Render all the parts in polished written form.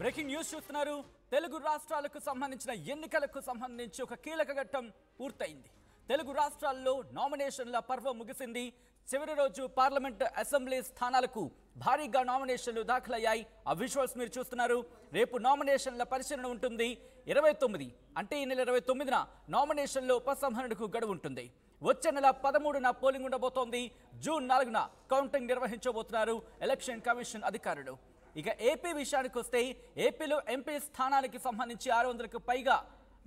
Breaking news చూస్తున్నారు. తెలుగు రాష్ట్రాలకు సంబంధించిన ఎన్నికలకు సంబంధించి ఒక కీలక ఘట్టం పూర్తయింది. తెలుగు రాష్ట్రాల్లో నామినేషన్ల పర్వం ముగిసింది. చివరి రోజు పార్లమెంట్ అసెంబ్లీ స్థానాలకు భారీగా నామినేషన్లు దాఖలయ్యాయి. ఆ విజువల్స్ మీరు చూస్తున్నారు. రేపు నామినేషన్ల పరిశీలన ఉంటుంది. 29 అంటే ఈ నెల 29న నామినేషన్ల ఉపసంహరణకు గడువు ఉంటుంది. వచ్చే నెల 13న పోలింగ్ ఉండబోతోంది. జూన్ 4న కౌంటింగ్ నిర్వహించబోతున్నారు ఎలక్షన్ కమిషన్ అధికారులు. ఇక ఏపీ విషయానికి వస్తే ఏపీలో ఎంపీ స్థానానికి సంబంధించి 600కు పైగా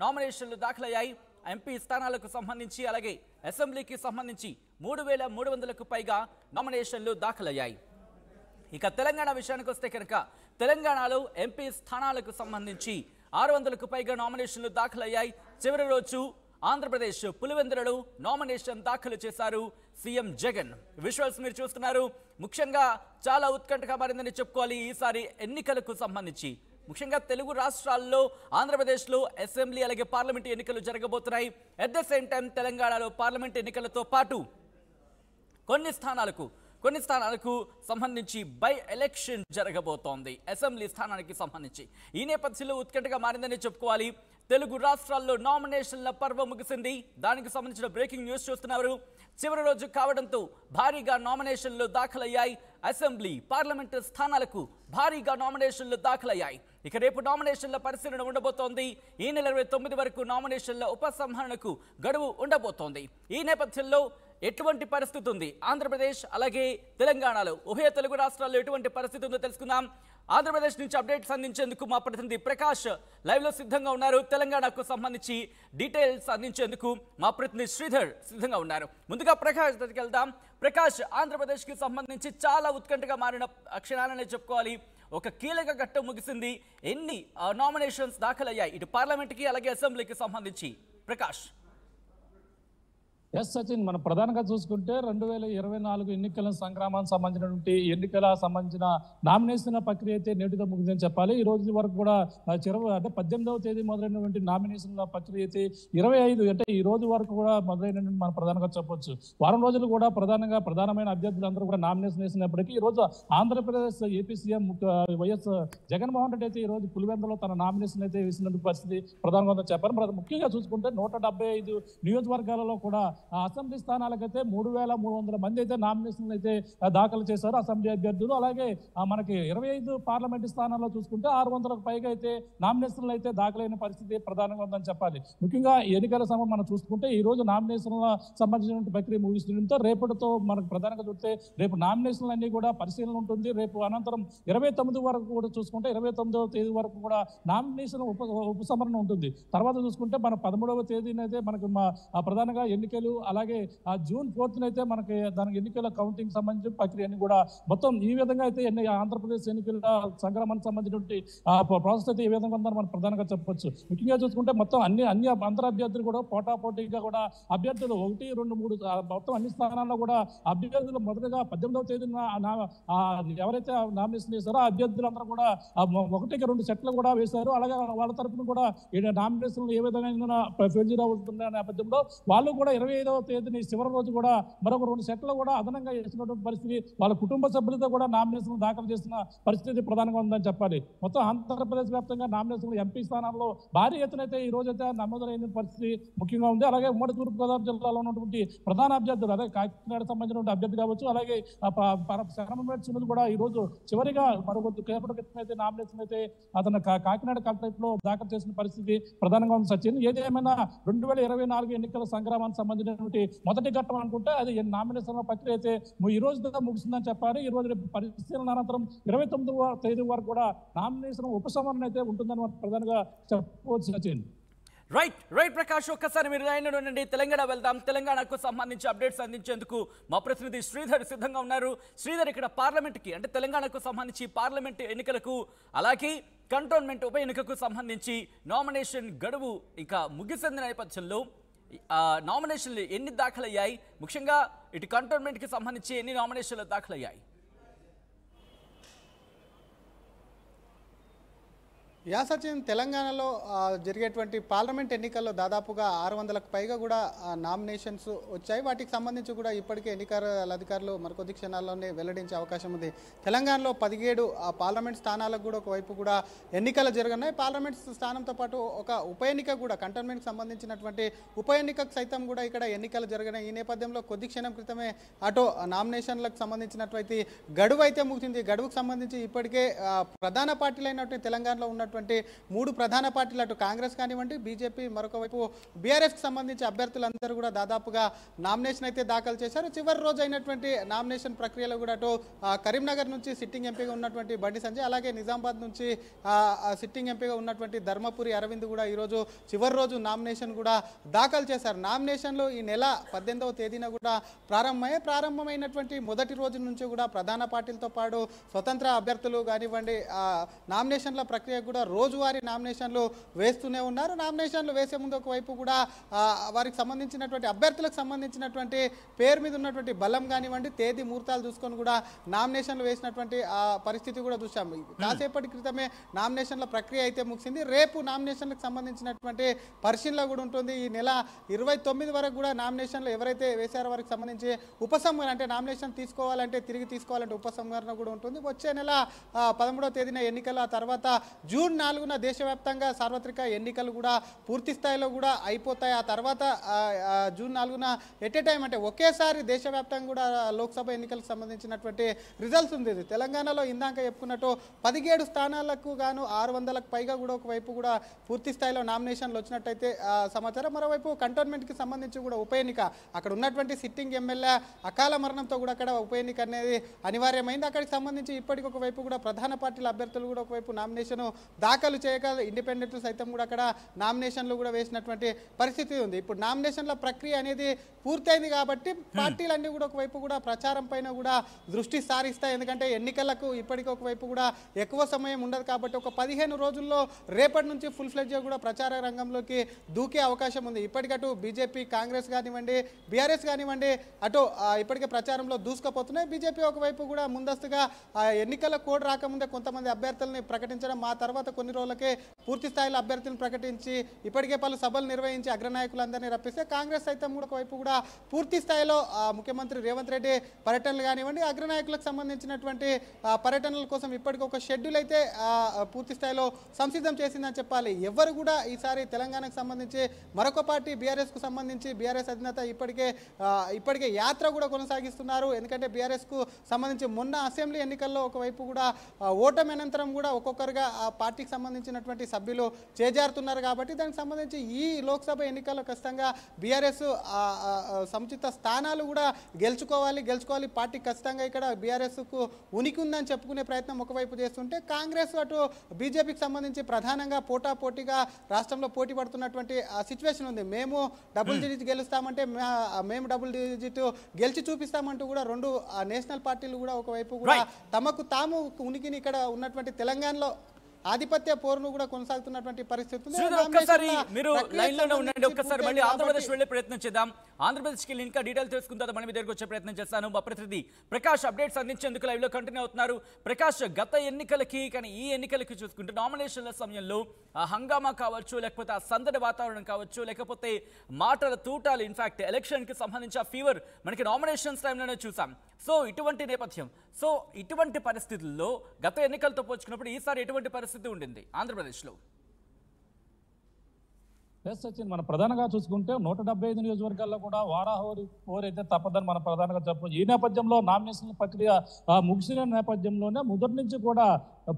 నామినేషన్లు దాఖలయ్యాయి. ఎంపీ స్థానాలకు సంబంధించి అలాగే అసెంబ్లీకి సంబంధించి 3300కు పైగా నామినేషన్లు దాఖలయ్యాయి. ఇక తెలంగాణ విషయానికి వస్తే కనుక తెలంగాణలో ఎంపీ స్థానాలకు సంబంధించి 600కు పైగా నామినేషన్లు దాఖలయ్యాయి. చివరి రోజు ఆంధ్రప్రదేశ్ పులివెందులలో నామినేషన్ దాఖలు చేశారు సీఎం జగన్. విజువల్స్ మీరు చూస్తున్నారు. ముఖ్యంగా చాలా ఉత్కంఠగా మారిందని చెప్పుకోవాలి. ఈసారి ఎన్నికలకు సంబంధించి ముఖ్యంగా తెలుగు రాష్ట్రాల్లో ఆంధ్రప్రదేశ్లో అసెంబ్లీ అలాగే పార్లమెంట్ ఎన్నికలు జరగబోతున్నాయి. అట్ ద సేమ్ టైం తెలంగాణలో పార్లమెంట్ ఎన్నికలతో పాటు కొన్ని స్థానాలకు సంబంధించి బై ఎలక్షన్ జరగబోతోంది అసెంబ్లీ స్థానానికి సంబంధించి. ఈ నేపథ్యంలో ఉత్కంఠగా మారిందని చెప్పుకోవాలి. తెలుగు రాష్ట్రాల్లో నామినేషన్ల పర్వం ముగిసింది. దానికి సంబంధించిన బ్రేకింగ్ న్యూస్ చూస్తున్నారు. చివరి రోజు కావడంతో భారీగా నామినేషన్లు దాఖలయ్యాయి. అసెంబ్లీ పార్లమెంటు స్థానాలకు భారీగా నామినేషన్లు దాఖలయ్యాయి. ఇక రేపు నామినేషన్ల పరిశీలన ఉండబోతోంది. ఈ నెల 29 వరకు నామినేషన్ల ఉపసంహరణకు గడువు ఉండబోతోంది. ఈ నేపథ్యంలో ఎటువంటి పరిస్థితి ఉంది ఆంధ్రప్రదేశ్ అలాగే తెలంగాణలో, ఉభయ తెలుగు రాష్ట్రాల్లో ఎటువంటి పరిస్థితి ఉందో తెలుసుకుందాం. ఆంధ్రప్రదేశ్ నుంచి అప్డేట్స్ అందించేందుకు మా ప్రతినిధి ప్రకాష్ లైవ్ లో సిద్ధంగా ఉన్నారు. తెలంగాణకు సంబంధించి డీటెయిల్స్ అందించేందుకు మా ప్రతినిధి శ్రీధర్ సిద్ధంగా ఉన్నారు. ముందుగా ప్రకాష్ దగ్గరికి వెళ్దాం. ప్రకాష్, ఆంధ్రప్రదేశ్ కి సంబంధించి చాలా ఉత్కంఠగా మారిన క్షణాలనే చెప్పుకోవాలి. ఒక కీలక ఘట్టం ముగిసింది. ఎన్ని నామినేషన్స్ దాఖలయ్యాయి ఇటు పార్లమెంట్ కి అలాగే అసెంబ్లీకి సంబంధించి? ప్రకాష్. ఎస్ సచిన్, మనం ప్రధానంగా చూసుకుంటే 2024 ఎన్నికల సంగ్రామానికి సంబంధించిన నామినేషన్ ప్రక్రియ అయితే నేటితో ముగిసిందని చెప్పాలి. ఈ రోజు వరకు కూడా అంటే 18వ తేదీ మొదలైనటువంటి నామినేషన్ల ప్రక్రియ అయితే 25 అంటే ఈ రోజు వరకు కూడా మొదలైనటువంటి మనం ప్రధానంగా చెప్పొచ్చు. వారం రోజులు కూడా ప్రధానమైన అభ్యర్థులందరూ కూడా నామినేషన్ వేసినప్పటికీ ఈ రోజు Andhra Pradesh AP CM YS Jaganmohan Reddy అయితే ఈ రోజు పులివెందులో తన నామినేషన్ అయితే వేసినటువంటి పరిస్థితి ప్రధానంగా చెప్పారు. ముఖ్యంగా చూసుకుంటే 175 నియోజకవర్గాలలో కూడా అసెంబ్లీ స్థానాలకైతే 3300 మంది అయితే నామినేషన్లు అయితే దాఖలు చేశారు అసెంబ్లీ అభ్యర్థులు. అలాగే మనకి 25 పార్లమెంటు స్థానాల్లో చూసుకుంటే 600కు పైగా అయితే నామినేషన్లు అయితే దాఖలైన పరిస్థితి ప్రధానంగా ఉందని చెప్పాలి. ముఖ్యంగా ఎన్నికల సమయం మనం చూసుకుంటే ఈ రోజు నామినేషన్ల సంబంధించిన ప్రక్రియ ముగిస్తుండటంతో రేపటితో మనకు ప్రధానంగా చూస్తే రేపు నామినేషన్లు అన్ని కూడా పరిశీలన ఉంటుంది. రేపు అనంతరం 29 వరకు కూడా చూసుకుంటే 29వ తేదీ వరకు కూడా నామినేషన్ ఉపసంహరణ ఉంటుంది. తర్వాత చూసుకుంటే మన 13వ తేదీన అయితే మనకు ప్రధానంగా ఎన్నికలు అలాగే జూన్ 4th అయితే మనకి దానికి ఎన్నికల కౌంటింగ్ సంబంధించిన ప్రక్రియని కూడా మొత్తం ఈ విధంగా అయితే ఆంధ్రప్రదేశ్ ఎన్నికల సంగ్రామానికి సంబంధించినటువంటి ప్రాసెస్ అయితే ఈ విధంగా ఉందని మనం ప్రధానంగా చెప్పొచ్చు. ముఖ్యంగా చూసుకుంటే మొత్తం అన్ని అందరు అభ్యర్థులు కూడా పోటాపోటీగా కూడా అభ్యర్థులు 1, 2, 3 మొత్తం అన్ని స్థానాల్లో కూడా అభ్యర్థులు మొదటగా 18వ తేదీన ఎవరైతే నామినేషన్ చేశారో ఆ అభ్యర్థులందరూ కూడా 1కి 2 సెట్లు కూడా వేశారు. అలాగే వాళ్ళ తరఫున కూడా నామినేషన్లు ఏ విధంగా ఫెయిల్ అవుతున్న నేపథ్యంలో వాళ్ళు కూడా 25వ తేదీని చివరి రోజు కూడా మరొక 2 సెట్లు కూడా అదనంగా వేసినటువంటి పరిస్థితి, వాళ్ళ కుటుంబ సభ్యులతో కూడా నామినేషన్ దాఖలు చేసిన పరిస్థితి ప్రధానంగా ఉందని చెప్పాలి. మొత్తం ఆంధ్రప్రదేశ్ వ్యాప్తంగా నామినేషన్లు ఎంపీ స్థానాల్లో భారీ ఎత్తున అయితే ఈ రోజు అయితే నమోదైన పరిస్థితి ముఖ్యంగా ఉంది. అలాగే ఉమ్మడి తూర్పుగోదావరి జిల్లాలో ఉన్నటువంటి ప్రధాన అభ్యర్థులు అదే కాకినాడ సంబంధించిన అభ్యర్థి కావచ్చు, అలాగే శరణంపేట సునీల్ కూడా ఈ రోజు చివరిగా మరొక కేపటి క్రితం అయితే నామినేషన్ అయితే అతను కాకినాడ కలెక్టరేట్ లో దాఖలు చేసిన పరిస్థితి ప్రధానంగా ఉంది. సచిన్, ఏదేమైనా 2024 ఎన్నికల సంగ్రామానికి సంబంధించినటువంటి మొదటి ఘట్టం అనుకుంటే అది నామినేషన్ ప్రక్రియ అయితే ఈ రోజు ముగిసిందని చెప్పారు. ఈ రోజు పరిశీలన అనంతరం 29వ తేదీ వరకు కూడా నామినేషన్ ఉపసంహరణ అయితే ఉంటుందని ప్రధానంగా చెప్పవచ్చు. సచిన్. రైట్ ప్రకాష్, ఒక్కసారి మీరు లైన్ ఉండండి. తెలంగాణ వెళ్దాం. తెలంగాణకు సంబంధించి అప్డేట్స్ అందించేందుకు మా ప్రతినిధి శ్రీధర్ సిద్ధంగా ఉన్నారు. శ్రీధర్, ఇక్కడ పార్లమెంట్కి అంటే తెలంగాణకు సంబంధించి పార్లమెంట్ ఎన్నికలకు అలాగే కంటోన్మెంట్ ఉప ఎన్నికకు సంబంధించి నామినేషన్ గడువు ఇంకా ముగిసిన నేపథ్యంలో నామినేషన్లు ఎన్ని దాఖలయ్యాయి? ముఖ్యంగా ఇటు కంటోన్మెంట్కి సంబంధించి ఎన్ని నామినేషన్లు దాఖలయ్యాయి? సచిన్ తెలంగాణలో జరిగేటువంటి పార్లమెంట్ ఎన్నికల్లో దాదాపుగా 600కు పైగా కూడా నామినేషన్స్ వచ్చాయి. వాటికి సంబంధించి కూడా ఇప్పటికే ఎన్నికల అధికారులు మరికొద్ది క్షణాల్లోనే వెల్లడించే అవకాశం ఉంది. తెలంగాణలో 17 పార్లమెంట్ స్థానాలకు కూడా ఒకవైపు కూడా ఎన్నికలు జరగనున్నాయి. పార్లమెంట్ స్థానంతో పాటు ఒక ఉప ఎన్నిక కూడా కంటోన్మెంట్కి సంబంధించినటువంటి ఉప ఎన్నికకు సైతం కూడా ఇక్కడ ఎన్నికలు జరగనాయి. ఈ నేపథ్యంలో కొద్ది క్షణం క్రితమే అటు నామినేషన్లకు సంబంధించినటువంటి గడువు అయితే ముగిసింది. గడువుకు సంబంధించి ఇప్పటికే ప్రధాన పార్టీలైనటువంటి తెలంగాణలో ఉన్నటువంటి 3 ప్రధాన పార్టీలు అటు కాంగ్రెస్ కానివ్వండి, బీజేపీ, మరొక వైపు బీఆర్ఎస్కి సంబంధించి అభ్యర్థులందరూ కూడా దాదాపుగా నామినేషన్ అయితే దాఖలు చేశారు. చివరి రోజు అయినటువంటి నామినేషన్ ప్రక్రియలో కూడా అటు కరీంనగర్ నుంచి సిట్టింగ్ ఎంపీగా ఉన్నటువంటి బండి సంజయ్, అలాగే నిజామాబాద్ నుంచి సిట్టింగ్ ఎంపీగా ఉన్నటువంటి ధర్మపురి అరవింద్ కూడా ఈరోజు చివరి రోజు నామినేషన్ కూడా దాఖలు చేశారు. నామినేషన్లు ఈ నెల 18వ తేదీన కూడా ప్రారంభమైనటువంటి మొదటి రోజు నుంచి కూడా ప్రధాన పార్టీలతో పాటు స్వతంత్ర అభ్యర్థులు కానివ్వండి నామినేషన్ల ప్రక్రియ కూడా రోజువారీ నామినేషన్లు వేస్తూనే ఉన్నారు. నామినేషన్లు వేసే ముందు ఒకవైపు కూడా వారికి సంబంధించినటువంటి అభ్యర్థులకు సంబంధించినటువంటి పేరు మీద ఉన్నటువంటి బలం కానివ్వండి, తేదీ ముహూర్తాలు చూసుకొని కూడా నామినేషన్లు వేసినటువంటి పరిస్థితి కూడా చూసాము. కాసేపటి క్రితమే నామినేషన్ల ప్రక్రియ అయితే ముగిసింది. రేపు నామినేషన్లకు సంబంధించినటువంటి పరిశీలన కూడా ఉంటుంది. ఈ నెల 29 వరకు కూడా నామినేషన్లు ఎవరైతే వేశారో వారికి సంబంధించి ఉపసంహరణ అంటే నామినేషన్ తీసుకోవాలంటే తిరిగి తీసుకోవాలంటే ఉపసంహరణ కూడా ఉంటుంది. వచ్చే నెల 13వ తేదీన ఎన్నికల తర్వాత జూన్ 4న దేశవ్యాప్తంగా సార్వత్రిక ఎన్నికలు కూడా పూర్తి స్థాయిలో కూడా అయిపోతాయి. ఆ తర్వాత జూన్ 4న ఎట్ ఏ టైం అంటే ఒకేసారి దేశవ్యాప్తంగా కూడా లోక్సభ ఎన్నికలకు సంబంధించినటువంటి రిజల్ట్స్ ఉంది. తెలంగాణలో ఇందాక చెప్పుకున్నట్టు 17 స్థానాలకు గాను 600కు పైగా కూడా ఒకవైపు కూడా పూర్తి స్థాయిలో నామినేషన్లు వచ్చినట్టయితే సమాచారం. మరోవైపు కంటోన్మెంట్కి సంబంధించి కూడా ఉప ఎన్నిక అక్కడ ఉన్నటువంటి సిట్టింగ్ ఎమ్మెల్యే అకాల మరణంతో కూడా అక్కడ ఉప ఎన్నిక అనేది అనివార్యమైంది. అక్కడికి సంబంధించి ఇప్పటికి ఒకవైపు కూడా ప్రధాన పార్టీల అభ్యర్థులు కూడా ఒకవైపు నామినేషన్ దాఖలు చేయక ఇండిపెండెంట్లు సైతం కూడా అక్కడ నామినేషన్లు కూడా వేసినటువంటి పరిస్థితి ఉంది. ఇప్పుడు నామినేషన్ల ప్రక్రియ అనేది పూర్తయింది కాబట్టి పార్టీలన్నీ కూడా ఒకవైపు కూడా ప్రచారం పైన కూడా దృష్టి సారిస్తాయి. ఎందుకంటే ఎన్నికలకు ఇప్పటికీ ఒకవైపు కూడా ఎక్కువ సమయం ఉండదు కాబట్టి ఒక 15 రోజుల్లో రేపటి నుంచి ఫుల్ ఫ్లెడ్జ్గా కూడా ప్రచార రంగంలోకి దూకే అవకాశం ఉంది. ఇప్పటికటు బీజేపీ, కాంగ్రెస్ కానివ్వండి, బీఆర్ఎస్ కానివ్వండి అటు ఇప్పటికే ప్రచారంలో దూసుకుపోతున్నాయి. బీజేపీ ఒకవైపు కూడా ముందస్తుగా ఎన్నికల కోడ్ రాకముందే కొంతమంది అభ్యర్థుల్ని ప్రకటించడం, ఆ తర్వాత కొన్ని రోజులకే పూర్తి స్థాయిలో అభ్యర్థులను ప్రకటించి ఇప్పటికే పలు సభలు నిర్వహించి అగ్రనాయకులందరినీ రప్పిస్తే కాంగ్రెస్ సైతం కూడా ఒకవైపు కూడా పూర్తి స్థాయిలో ముఖ్యమంత్రి రేవంత్ రెడ్డి పర్యటనలు కానివ్వండి, అగ్రనాయకులకు సంబంధించినటువంటి పర్యటనల కోసం ఇప్పటికి ఒక షెడ్యూల్ అయితే పూర్తి స్థాయిలో సంసిద్ధం చేసిందని చెప్పాలి. ఎవరు కూడా ఈసారి తెలంగాణకు సంబంధించి మరొక పార్టీ బీఆర్ఎస్కు సంబంధించి బీఆర్ఎస్ అధినేత ఇప్పటికే యాత్ర కూడా కొనసాగిస్తున్నారు. ఎందుకంటే బీఆర్ఎస్కు సంబంధించి మొన్న అసెంబ్లీ ఎన్నికల్లో ఒకవైపు కూడా ఓటమి అనంతరం కూడా ఒక్కొక్కరుగా ఆ పార్టీకి సంబంధించినటువంటి సభ్యులు చేజారుతున్నారు కాబట్టి దానికి సంబంధించి ఈ లోక్సభ ఎన్నికల్లో ఖచ్చితంగా బీఆర్ఎస్ సముచిత స్థానాలు కూడా గెలుచుకోవాలి. పార్టీ ఖచ్చితంగా ఇక్కడ బీఆర్ఎస్కు ఉనికి ఉందని చెప్పుకునే ప్రయత్నం ఒకవైపు చేస్తుంటే కాంగ్రెస్ అటు బీజేపీకి సంబంధించి ప్రధానంగా పోటాపోటీగా రాష్ట్రంలో పోటీ పడుతున్నటువంటి సిచ్యువేషన్ ఉంది. మేము డబుల్ డిజిట్ గెలుస్తామంటే మేము డబుల్ డిజిట్ గెలిచి చూపిస్తామంటూ కూడా రెండు నేషనల్ పార్టీలు కూడా ఒకవైపు కూడా తమకు తాము ఉనికిని ఇక్కడ ఉన్నటువంటి తెలంగాణలో ఆధిపత్య పోరును కూడా కొనసాగుతున్నటువంటి పరిస్థితి. ఒక్కసారి మీరు లైన్ లోనే ఉండండి. ఒక్కసారి మళ్ళీ ఆంధ్రప్రదేశ్ వెళ్లే ప్రయత్నం చేద్దాం. ఆంధ్రప్రదేశ్కి ఇంకా డీటెయిల్ తెలుసుకున్న తర్వాత మనం దగ్గరకు వచ్చే ప్రయత్నం చేస్తాను. మా ప్రతినిధి ప్రకాష్ అప్డేట్స్ అందించేందుకు లైవ్ లో కంటిన్యూ అవుతున్నారు. ప్రకాష్, గత ఎన్నికలకి కానీ ఈ ఎన్నికలకి చూసుకుంటే నామినేషన్ల సమయంలో హంగామా కావచ్చు, లేకపోతే ఆ సందడి వాతావరణం కావచ్చు, లేకపోతే మాటల తూటాలు, ఇన్ఫాక్ట్ ఎలక్షన్ కి సంబంధించి ఆ ఫీవర్ మనకి నామినేషన్స్ టైంలోనే చూసాం. సో ఇటువంటి నేపథ్యం, సో ఇటువంటి పరిస్థితుల్లో గత ఎన్నికలతో పోల్చుకున్నప్పుడు ఈసారి ఎటువంటి పరిస్థితి ఉండింది ఆంధ్రప్రదేశ్లో? సచిన్, మనం ప్రధానంగా చూసుకుంటే 175 నియోజకవర్గాల్లో కూడా వారాహోరి అయితే తప్పదని మనం ప్రధానంగా చెప్పు. ఈ నేపథ్యంలో నామినేషన్ ప్రక్రియ ముగిసిన నేపథ్యంలోనే మొదటి నుంచి కూడా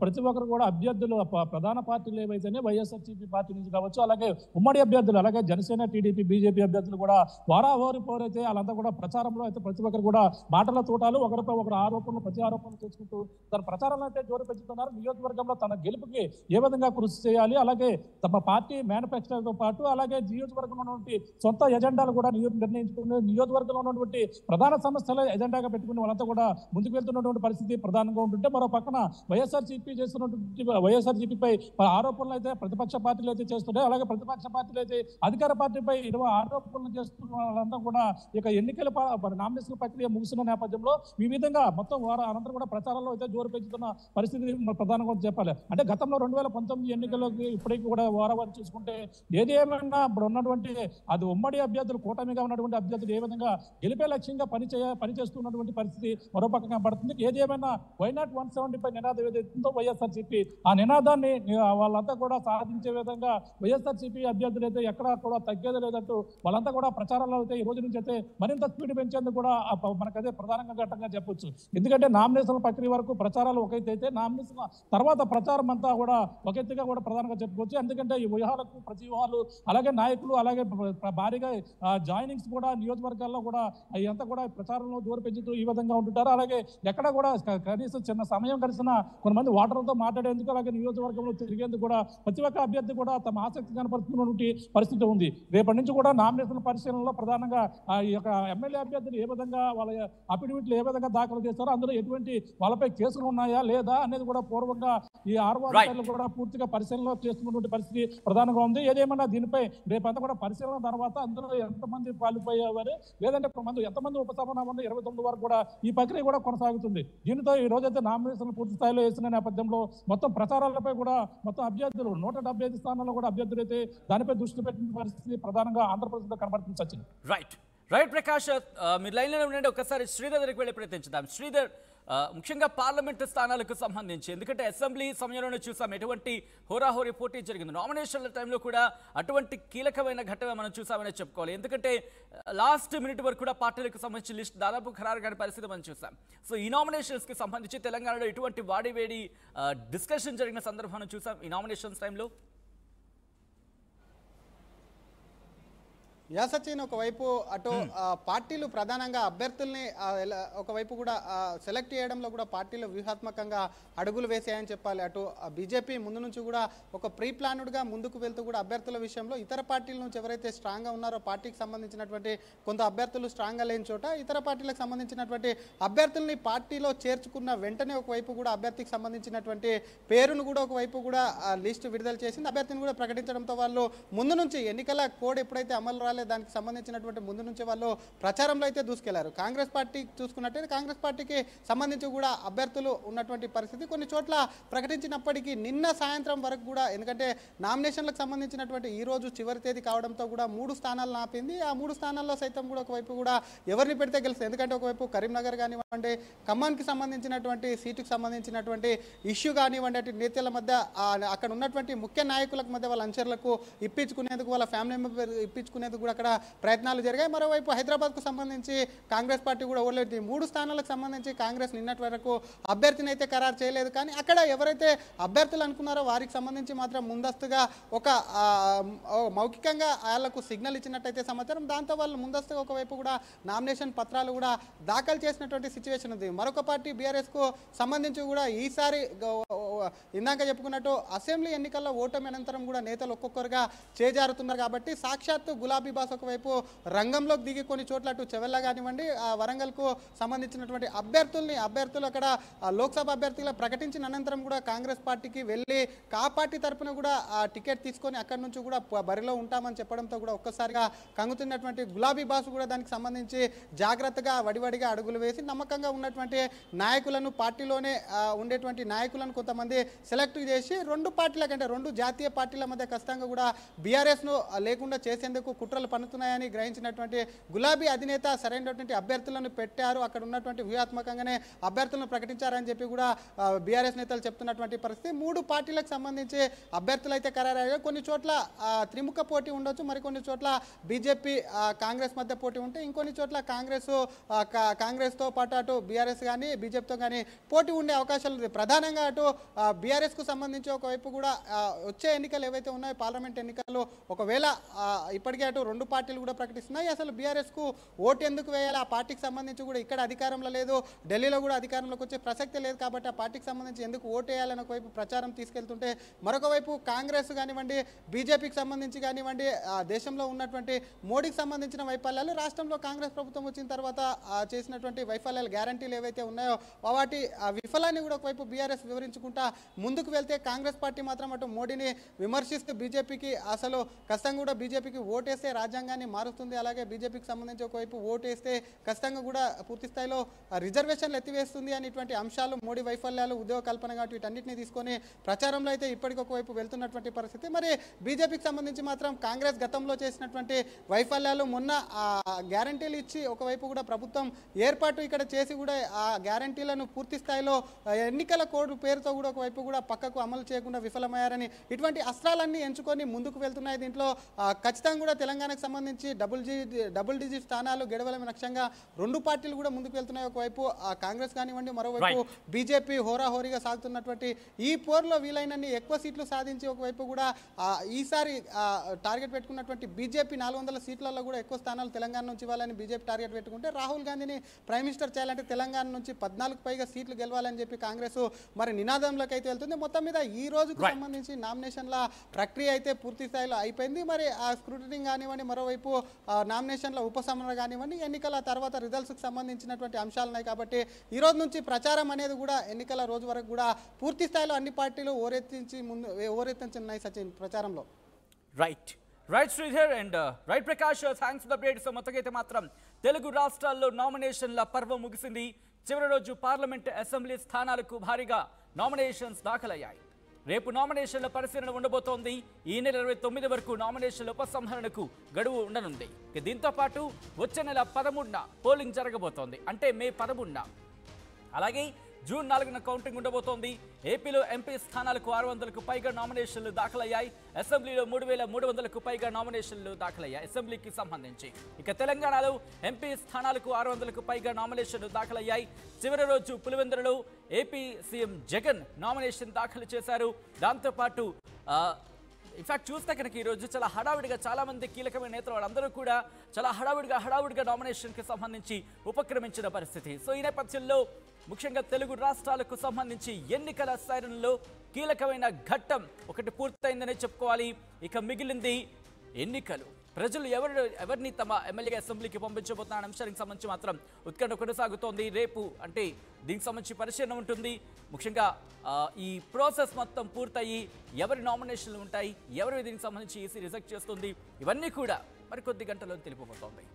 ప్రతి ఒక్కరు కూడా అభ్యర్థులు ప్రధాన పార్టీలు ఏవైతేనే వైఎస్ఆర్సీపీ పార్టీ నుంచి కావచ్చు, అలాగే ఉమ్మడి అభ్యర్థులు, అలాగే జనసేన, టీడీపీ, బీజేపీ అభ్యర్థులు కూడా వారాహోరి అయితే వాళ్ళంతా కూడా ప్రచారంలో అయితే ప్రతి ఒక్కరు కూడా మాటల తోటాలు, ఒకరిపై ఒకరు ఆరోపణలు, ప్రతి ఆరోపణలు చేసుకుంటూ తన ప్రచారంలో అయితే జోరు పెంచుతున్నారు. నియోజకవర్గంలో తన గెలుపుకి ఏ విధంగా కృషి చేయాలి, అలాగే తమ పార్టీ మేనిఫెస్టోతో పాటు అలాగే నియోజకవర్గంలో ఉన్నటువంటి సొంత ఎజెండాలు కూడా నిర్ణయించుకుని నియోజకవర్గంలో ఉన్నటువంటి ప్రధాన సమస్యలు ఎజెండాగా పెట్టుకుని వాళ్ళంతా కూడా ముందుకు వెళ్తున్నటువంటి పరిస్థితి ప్రధానంగా ఉంటుంటే, మరో పక్కన వైఎస్ఆర్సీపీ వైఎస్ఆర్సీపీ చేస్తున్నటువంటి వైఎస్ఆర్సీపీపై ఆరోపణలు అయితే ప్రతిపక్ష పార్టీలు అయితే చేస్తున్నాయి. అలాగే ప్రతిపక్ష పార్టీలు అయితే అధికార పార్టీపై 20 ఆరోపణలు చేస్తున్న వాళ్ళంతా కూడా ఇక ఎన్నికల నామినేషన్ ప్రక్రియ ముగిసిన నేపథ్యంలో ఈ విధంగా మొత్తం అనంతరం కూడా ప్రచారంలో అయితే జోరు పెంచుతున్న పరిస్థితి ప్రధానంగా చెప్పాలి. అంటే గతంలో 2019 ఎన్నికల్లోకి ఇప్పటికీ కూడా వారవారం చూసుకుంటే ఏది ఏమైనా ఇప్పుడు ఉన్నటువంటి అది ఉమ్మడి అభ్యర్థులు కూటమిగా ఉన్నటువంటి అభ్యర్థులు ఏ విధంగా గెలిపే లక్ష్యంగా పనిచేస్తున్నటువంటి పరిస్థితి మరోపక్క కనబడుతుంది. ఏది ఏమైనా వైనాట్ 175 నినాదం ఏదైతుందో వైఎస్ఆర్సీపీ ఆ నినాదాన్ని వాళ్ళంతా కూడా సాధించే విధంగా వైఎస్ఆర్సీపీ అభ్యర్థులు అయితే ఎక్కడా కూడా తగ్గేది లేదంటూ వాళ్ళంతా కూడా ప్రచారాల్లో అయితే ఈ రోజు నుంచి అయితే మరింత స్పీడ్ పెంచేందుకు కూడా మనకైతే ప్రధానంగా ఘట్టంగా చెప్పొచ్చు. ఎందుకంటే నామినేషన్ ప్రక్రియ వరకు ప్రచారాలు ఒకైతే అయితే నామినేషన్ తర్వాత ప్రచారం అంతా కూడా ఒక ఎత్తుగా కూడా ప్రధానంగా చెప్పుకోవచ్చు. ఎందుకంటే ఈ వ్యూహాలకు ప్రతి వ్యూహాలు అలాగే నాయకులు అలాగే భారీగా జాయినింగ్స్ కూడా నియోజకవర్గాల్లో కూడా అంతా కూడా ప్రచారంలో దూరం పెంచుతూ ఈ విధంగా ఉంటుంటారు. అలాగే ఎక్కడ కూడా కనీసం చిన్న సమయం కలిసిన కొంతమంది ఓటర్లతో మాట్లాడేందుకు అలాగే నియోజకవర్గంలో తిరిగేందుకు కూడా ప్రతి ఒక్క అభ్యర్థి కూడా తమ ఆసక్తి కనపరుస్తున్నటువంటి పరిస్థితి ఉంది. రేపటి నుంచి కూడా నామినేషన్ పరిశీలనలో ప్రధానంగా ఈ యొక్క ఎమ్మెల్యే అభ్యర్థులు ఏ విధంగా వాళ్ళ అఫిడవిట్లు ఏ విధంగా దాఖలు చేస్తారో అందులో ఎటువంటి వాళ్ళపై కేసులు ఉన్నాయా లేదా అనేది కూడా పూర్వంగా ఈ 6 అధికారులు కూడా పూర్తిగా పరిశీలనలో చేస్తున్నటువంటి పరిస్థితి ప్రధానంగా ఉంది. ఏదేమన్నా దీనిపై రేపంతా కూడా పరిశీలన తర్వాత అందులో ఎంతమంది క్వాలిఫై అయ్యారు లేదంటే ఎంతమంది ఉపశమనం 29 వరకు కూడా ఈ ప్రక్రియ కూడా కొనసాగుతుంది. దీనితో ఈ రోజైతే నామినేషన్లు పూర్తి స్థాయిలో వేసిన నేపథ్యంలో మొత్తం ప్రచారాలపై కూడా మొత్తం అభ్యర్థులు 175 స్థానాల్లో కూడా అభ్యర్థులు అయితే దానిపై దృష్టి పెట్టిన పరిస్థితి ప్రధానంగా ఆంధ్రప్రదేశ్లో కనబడుతుంది. సచిన్ రైట్ ప్రకాష్, మీరు లైన్లో ఉండండి. ఒకసారి శ్రీధర్ దగ్గరికి వెళ్ళి ప్రయత్నించుదాం. శ్రీధర్, ముఖ్యంగా పార్లమెంటు స్థానాలకు సంబంధించి ఎందుకంటే అసెంబ్లీ సమయంలోనే చూసాం ఎటువంటి హోరాహోరీ పోటీ జరిగింది. నామినేషన్ల టైంలో కూడా అటువంటి కీలకమైన ఘట్టమే మనం చూసామనే చెప్పుకోవాలి. ఎందుకంటే లాస్ట్ మినిట్ వరకు కూడా పార్టీలకు సంబంధించి లిస్ట్ దాదాపు ఖరారు కాని పరిస్థితి మనం చూసాం. సో ఈ నామినేషన్స్కి సంబంధించి తెలంగాణలో ఎటువంటి వాడివేడి డిస్కషన్ జరిగిన సందర్భాన్ని చూసాం ఈ నామినేషన్స్ టైంలో. సచిన్, ఒకవైపు అటు పార్టీలు ప్రధానంగా అభ్యర్థుల్ని ఒకవైపు కూడా సెలెక్ట్ చేయడంలో కూడా పార్టీలు వ్యూహాత్మకంగా అడుగులు వేసాయని చెప్పాలి. అటు బీజేపీ ముందు నుంచి కూడా ఒక ప్రీ ప్లాన్డ్గా ముందుకు వెళ్తూ కూడా అభ్యర్థుల విషయంలో ఇతర పార్టీల నుంచి ఎవరైతే స్ట్రాంగ్గా ఉన్నారో పార్టీకి సంబంధించినటువంటి కొంత అభ్యర్థులు స్ట్రాంగ్గా లేని చోట ఇతర పార్టీలకు సంబంధించినటువంటి అభ్యర్థుల్ని పార్టీలో చేర్చుకున్న వెంటనే ఒకవైపు కూడా అభ్యర్థికి సంబంధించినటువంటి పేరును కూడా ఒకవైపు కూడా లిస్ట్ విడుదల చేసింది. అభ్యర్థిని కూడా ప్రకటించడంతో వాళ్ళు ముందు నుంచి ఎన్నికల కోడ్ ఎప్పుడైతే అమలు రాలేదు దానికి సంబంధించినటువంటి ముందు నుంచి వాళ్ళు ప్రచారంలో అయితే దూసుకెళ్లారు. కాంగ్రెస్ పార్టీ చూసుకున్నట్టయితే కాంగ్రెస్ పార్టీకి సంబంధించి కూడా అభ్యర్థులు ఉన్నటువంటి పరిస్థితి కొన్ని చోట్ల ప్రకటించినప్పటికీ నిన్న సాయంత్రం వరకు కూడా, ఎందుకంటే నామినేషన్లకు సంబంధించినటువంటి ఈ రోజు చివరి తేదీ కావడంతో కూడా 3 స్థానాలు నాపింది. ఆ 3 స్థానాల్లో సైతం కూడా ఒకవైపు కూడా ఎవరిని పెడితే గెలుస్తుంది. ఎందుకంటే ఒకవైపు కరీంనగర్ కానివ్వండి, ఖమ్మానికి సంబంధించినటువంటి సీటుకు సంబంధించినటువంటి ఇష్యూ కానివ్వండి, అటు నేతల మధ్య అక్కడ ఉన్నటువంటి ముఖ్య నాయకులకు మధ్య వాళ్ళ అంచర్లకు ఇప్పించుకునేందుకు వాళ్ళ ఫ్యామిలీ మెంబర్ ఇప్పించుకునేందుకు కూడా అక్కడ ప్రయత్నాలు జరిగాయి. మరోవైపు హైదరాబాద్కు సంబంధించి కాంగ్రెస్ పార్టీ కూడా ఓడలేదు. 3 స్థానాలకు సంబంధించి కాంగ్రెస్ నిన్నటి వరకు అభ్యర్థిని అయితే ఖరారు చేయలేదు. కానీ అక్కడ ఎవరైతే అభ్యర్థులు అనుకున్నారో వారికి సంబంధించి మాత్రం ముందస్తుగా ఒక మౌఖికంగా వాళ్ళకు సిగ్నల్ ఇచ్చినట్టయితే సమాచారం. దాంతో వాళ్ళు ముందస్తుగా ఒకవైపు కూడా నామినేషన్ పత్రాలు కూడా దాఖలు చేసినటువంటి సిచ్యువేషన్ ఉంది. మరొక పార్టీ బీఆర్ఎస్కు సంబంధించి కూడా ఈసారి ఇందాక చెప్పుకున్నట్టు అసెంబ్లీ ఎన్నికల్లో ఓటమి అనంతరం కూడా నేతలు ఒక్కొక్కరుగా చేజారుతున్నారు. కాబట్టి సాక్షాత్తు గులాబీ బాస్ ఒకవైపు రంగంలోకి దిగి కొన్ని చోట్ల అటు చెవెల్ల కానివ్వండి వరంగల్కు సంబంధించినటువంటి అభ్యర్థులు అక్కడ లోక్సభ అభ్యర్థిగా ప్రకటించిన అనంతరం కూడా కాంగ్రెస్ పార్టీకి వెళ్ళి ఆ పార్టీ తరఫున కూడా టికెట్ తీసుకొని అక్కడి నుంచి కూడా బరిలో ఉంటామని చెప్పడంతో కూడా ఒక్కసారిగా కంగుతున్నటువంటి గులాబీ బాస్ కూడా దానికి సంబంధించి జాగ్రత్తగా వడివడిగా అడుగులు వేసి నమ్మకంగా ఉన్నటువంటి నాయకులను పార్టీలోనే ఉండేటువంటి నాయకులను కొంతమంది సెలెక్ట్ చేసి 2 పార్టీల కంటే 2 జాతీయ పార్టీల మధ్య ఖచ్చితంగా కూడా బీఆర్ఎస్ను లేకుండా చేసేందుకు కుట్రలు పన్నుతున్నాయని గ్రహించినటువంటి గులాబీ అధినేత సరైనటువంటి అభ్యర్థులను పెట్టారు. అక్కడ ఉన్నటువంటి వ్యూహాత్మకంగానే అభ్యర్థులను ప్రకటించారని చెప్పి కూడా బీఆర్ఎస్ నేతలు చెప్తున్నటువంటి పరిస్థితి. 3 పార్టీలకు సంబంధించి అభ్యర్థులు అయితే ఖరారయ్యారు. కొన్ని చోట్ల త్రిముఖ పోటీ ఉండొచ్చు, మరికొన్ని చోట్ల బీజేపీ కాంగ్రెస్ మధ్య పోటీ ఉంటే ఇంకొన్ని చోట్ల కాంగ్రెస్తో పాటు అటు బీఆర్ఎస్ కానీ బీజేపీతో కానీ పోటీ ఉండే అవకాశాలు ఉంది. ప్రధానంగా అటు బీఆర్ఎస్కు సంబంధించి ఒకవైపు కూడా వచ్చే ఎన్నికలు ఏవైతే ఉన్నాయో పార్లమెంట్ ఎన్నికల్లో ఒకవేళ ఇప్పటికే అటు రెండు పార్టీలు కూడా ప్రకటిస్తున్నాయి. అసలు బీఆర్ఎస్కు ఓటు ఎందుకు వేయాలి, ఆ పార్టీకి సంబంధించి కూడా ఇక్కడ అధికారంలో లేదు, ఢిల్లీలో కూడా అధికారంలోకి వచ్చే ప్రసక్తే లేదు కాబట్టి ఆ పార్టీకి సంబంధించి ఎందుకు ఓటు వేయాలని ఒకవైపు ప్రచారం తీసుకెళ్తుంటే, మరొక వైపు కాంగ్రెస్ కానివ్వండి, బీజేపీకి సంబంధించి కానివ్వండి, దేశంలో ఉన్నటువంటి మోడీకి సంబంధించిన వైఫల్యాలు, రాష్ట్రంలో కాంగ్రెస్ ప్రభుత్వం వచ్చిన తర్వాత చేసినటువంటి వైఫల్యాలు, గ్యారంటీలు ఏవైతే ఉన్నాయో వాటి విఫలాన్ని కూడా ఒకవైపు బీఆర్ఎస్ వివరించుకుంటా ముందుకు వెళ్తే, కాంగ్రెస్ పార్టీ మాత్రం అటు మోడీని విమర్శిస్తూ బీజేపీకి అసలు ఖచ్చితంగా కూడా బీజేపీకి ఓటేస్తే రాజ్యాంగాన్ని మారుస్తుంది, అలాగే బీజేపీకి సంబంధించి ఒకవైపు ఓటేస్తే ఖచ్చితంగా కూడా పూర్తి స్థాయిలో రిజర్వేషన్లు ఎత్తివేస్తుంది అనేటువంటి అంశాలు, మోడీ వైఫల్యాలు, ఉద్యోగ కల్పన కాబట్టి వీటన్నిటిని తీసుకొని ప్రచారంలో అయితే ఇప్పటికి ఒకవైపు వెళ్తున్నటువంటి పరిస్థితి. మరి బీజేపీకి సంబంధించి మాత్రం కాంగ్రెస్ గతంలో చేసినటువంటి వైఫల్యాలు, మొన్న గ్యారంటీలు ఇచ్చి ఒకవైపు కూడా ప్రభుత్వం ఏర్పాటు ఇక్కడ చేసి కూడా ఆ గ్యారంటీలను పూర్తి స్థాయిలో ఎన్నికల కోడ్ పేరుతో కూడా ఒకవైపు కూడా పక్కకు అమలు చేయకుండా విఫలమయ్యారని ఇటువంటి అస్త్రాలన్నీ ఎంచుకొని ముందుకు వెళ్తున్నాయి. దీంట్లో ఖచ్చితంగా కూడా తెలంగాణకు సంబంధించి డబుల్ డిజిట్ స్థానాలు గెలవడమే లక్ష్యంగా రెండు పార్టీలు కూడా ముందుకు వెళ్తున్నాయి. ఒకవైపు కాంగ్రెస్ కానివ్వండి, మరోవైపు బీజేపీ హోరాహోరీగా సాగుతున్నటువంటి ఈ పోర్లో వీలైనన్ని ఎక్కువ సీట్లు సాధించి ఒకవైపు కూడా ఈసారి టార్గెట్ పెట్టుకున్నటువంటి బీజేపీ 400 సీట్లలో కూడా ఎక్కువ స్థానాలు తెలంగాణ నుంచి ఇవ్వాలని బీజేపీ టార్గెట్ పెట్టుకుంటే, రాహుల్ గాంధీని ప్రైమ్ మినిస్టర్ చేయాలంటే తెలంగాణ నుంచి 14కు పైగా సీట్లు గెలవాలని చెప్పి కాంగ్రెస్ మరి నినాదంలోకి అయితే వెళ్తుంది. మొత్తం మీద ఈ రోజుకు సంబంధించి నామినేషన్ల ప్రక్రియ అయితే పూర్తి స్థాయిలో అయిపోయింది. మరి ఆ స్క్రూటినింగ్ కానివ్వండి, మరోవైపు నామినేషన్ల ఉపసంహరణ కానివ్వండి, ఎన్నికల తర్వాత రిజల్ట్స్కి సంబంధించినటువంటి అంశాలు ఉన్నాయి కాబట్టి ఈ రోజు నుంచి ప్రచారం అనేది కూడా ఎన్నికల రోజు వరకు కూడా పూర్తి స్థాయిలో అన్ని పార్టీలు ఓరెత్తించున్నాయి సచిన్ ప్రచారంలో. Right Sridhar and right Prakash, thanks for the update. So మొత్తం అయితే మాత్రం తెలుగు రాష్ట్రాల్లో నామినేషన్ల పర్వం ముగిసింది. చివరి రోజు పార్లమెంట్, అసెంబ్లీ స్థానాలకు భారీగా నామినేషన్స్ దాఖలయ్యాయి. రేపు నామినేషన్ల పరిశీలన ఉండబోతోంది. ఈ నెల 29 వరకు నామినేషన్ల ఉపసంహరణకు గడువు ఉండనుంది. దీంతో పాటు వచ్చే నెల 13న పోలింగ్ జరగబోతోంది, అంటే మే 13న. అలాగే జూన్ 4న కౌంటింగ్ ఉండబోతోంది. ఏపీలో ఎంపీ స్థానాలకు 600కు పైగా నామినేషన్లు దాఖలయ్యాయి. అసెంబ్లీలో 3300కు పైగా నామినేషన్లు దాఖలయ్యాయి అసెంబ్లీకి సంబంధించి. ఇక తెలంగాణలో ఎంపీ స్థానాలకు 600కు పైగా నామినేషన్లు దాఖలయ్యాయి. చివరి రోజు పులివెందులలో ఏపీ సీఎం జగన్ నామినేషన్ దాఖలు చేశారు. దాంతోపాటు ఇన్ఫాక్ట్ చూస్తే కనుక ఈరోజు చాలా హడావిడిగా చాలామంది కీలకమైన నేతలు వాళ్ళందరూ కూడా చాలా హడావిడిగా నామినేషన్కి సంబంధించి ఉపక్రమించిన పరిస్థితి. సో ఈ నేపథ్యంలో ముఖ్యంగా తెలుగు రాష్ట్రాలకు సంబంధించి ఎన్నికల సైరన్లో కీలకమైన ఘట్టం ఒకటి పూర్తయిందనే చెప్పుకోవాలి. ఇక మిగిలింది ఎన్నికలు. ప్రజలు ఎవరిని తమ ఎమ్మెల్యేగా అసెంబ్లీకి పంపించబోతున్న అంశానికి సంబంధించి మాత్రం ఉత్కంఠ కొనసాగుతోంది. రేపు అంటే దీనికి సంబంధించి పరిశీలన ఉంటుంది. ముఖ్యంగా ఈ ప్రాసెస్ మొత్తం పూర్తయి ఎవరి నామినేషన్లు ఉంటాయి, ఎవరు దీనికి సంబంధించి ఈసీ రిజెక్ట్ చేస్తుంది, ఇవన్నీ కూడా మరికొద్ది గంటల్లో తెలిపబోతోంది.